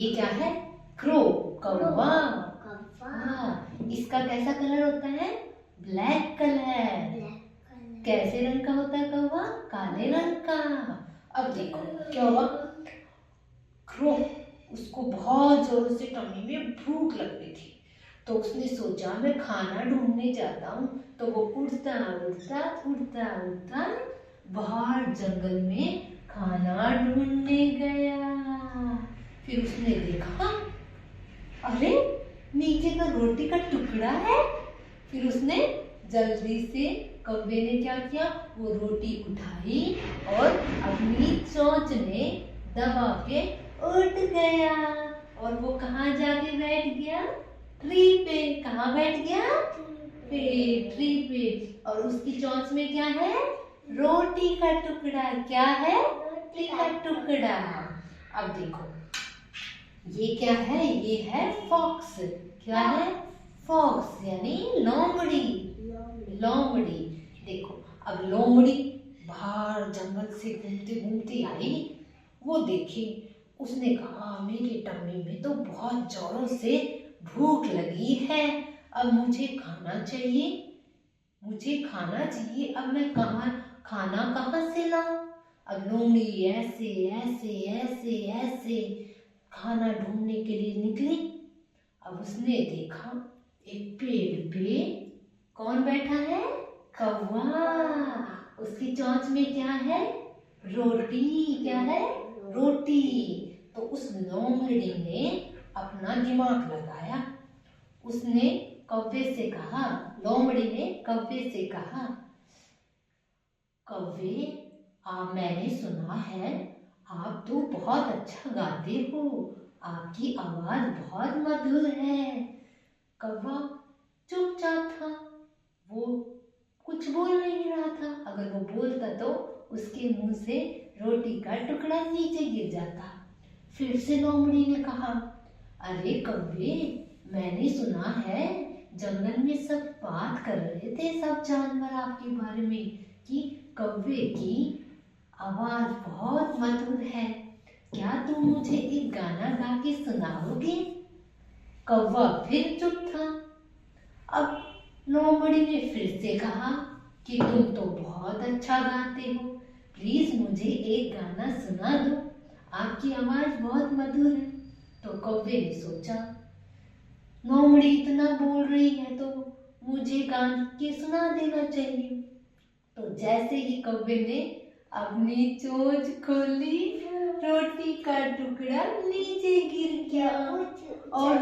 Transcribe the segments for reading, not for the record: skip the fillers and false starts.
ये क्या है? क्रो, कौवा। इसका कैसा कलर होता है? Black colour. कैसे रंग का होता है कौवा? काले रंग का। अब देखो क्या हुआ, क्रो उसको बहुत जोरों से टम्मी में भूख लग रही थी, तो उसने सोचा मैं खाना ढूंढने जाता हूँ। तो वो उड़ता उड़ता उड़ता उड़ता बाहर जंगल में खाना ढूंढने गया। फिर उसने देखा, अरे नीचे तो रोटी का टुकड़ा है। फिर उसने जल्दी से कौवे ने क्या किया, वो रोटी उठाई और अपनी चोंच में दबा के उठ गया। और वो कहाँ जाके बैठ गया? ट्री पे। कहाँ बैठ गया? ट्री पे। और उसकी चोंच में क्या है? रोटी का टुकड़ा। क्या है? रोटी का टुकड़ा। अब देखो ये क्या है? ये है फॉक्स। क्या है? फॉक्स यानी लोमड़ी। लोमड़ी। देखो अब लोमड़ी बाहर जंगल से घूमते घूमते आई। वो देखी, उसने कहा मेरी टम्मी में तो बहुत जोरों से भूख लगी है, अब मुझे खाना चाहिए, मुझे खाना चाहिए। अब मैं खाना कहाँ से लाऊं? अब लोमड़ी ऐसे ऐसे ऐसे ऐसे खाना ढूंढने के लिए निकली। अब उसने देखा एक पेड़ पे कौन बैठा है? कौवा। उसकी चोंच में क्या है? रोटी। क्या है? रोटी। तो उस लोमड़ी ने अपना दिमाग लगाया। उसने कौवे से कहा, लोमड़ी ने कौवे से कहा, कौवे मैंने सुना है आप तो बहुत अच्छा गाते हो, आपकी आवाज बहुत मधुर है। कौवा चुपचाप था, वो कुछ बोल नहीं रहा था। अगर वो बोलता तो उसके मुंह से रोटी का टुकड़ा नीचे गिर जाता। फिर से लोमड़ी ने कहा, अरे कौवे मैंने सुना है जंगल में सब बात कर रहे थे, सब जानवर आपके बारे में, कि कौवे की आवाज बहुत मधुर है, क्या तुम मुझे एक गाना गा के सुनाओगे? कौवा फिर चुप था। अब लोमड़ी ने फिर से कहा कि तुम तो बहुत अच्छा गाते हो, प्लीज मुझे एक गाना सुना दो, आपकी आवाज बहुत मधुर है। तो कौवे ने सोचा लोमड़ी इतना बोल रही है तो मुझे गा के सुना देना चाहिए। तो जैसे ही कौवे ने अपनी चोंच खोली, रोटी का टुकड़ा नीचे गिर गया और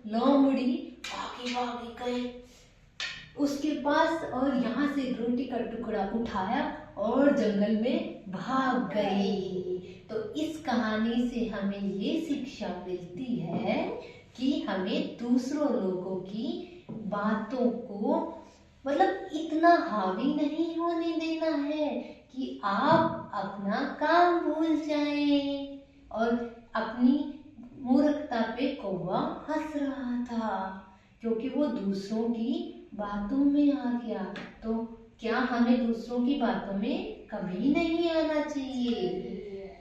लोमड़ी भागी भागी गए उसके पास और यहाँ से रोटी का टुकड़ा उठाया और जंगल में भाग गए। तो इस कहानी से हमें ये शिक्षा मिलती है कि हमें दूसरों लोगों की बातों को मतलब इतना हावी नहीं होने देना है कि आप अपना काम भूल जाएं। और अपनी मूर्खता पे कौवा हंस रहा था क्योंकि वो दूसरों की बातों में आ गया। तो क्या हमें दूसरों की बातों में कभी नहीं आना चाहिए,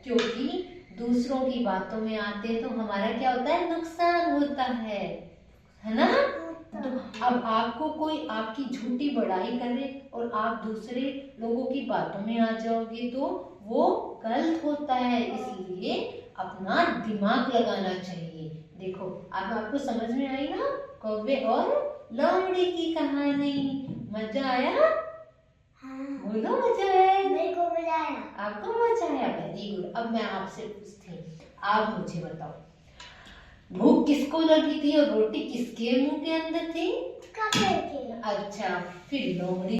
क्योंकि दूसरों की बातों में आते तो हमारा क्या होता है? नुकसान होता है ना? तो अब आपको कोई आपकी झूठी बड़ाई करे और आप दूसरे लोगों की बातों में आ जाओगे तो वो गलत होता है। इसलिए अपना दिमाग लगाना चाहिए। देखो अब आपको समझ में आई ना कौवे और लोमड़ी की कहानी? मजा आया? हाँ। बोलो मजा आया? मेरे को मजा आया। आपको मजा आया? Very good. अब मैं आपसे पूछती हूँ, आप मुझे बताओ भूख किसको लगी थी और रोटी किसके मुंह के अंदर थी? कौवे के। अच्छा, फिर लोमड़ी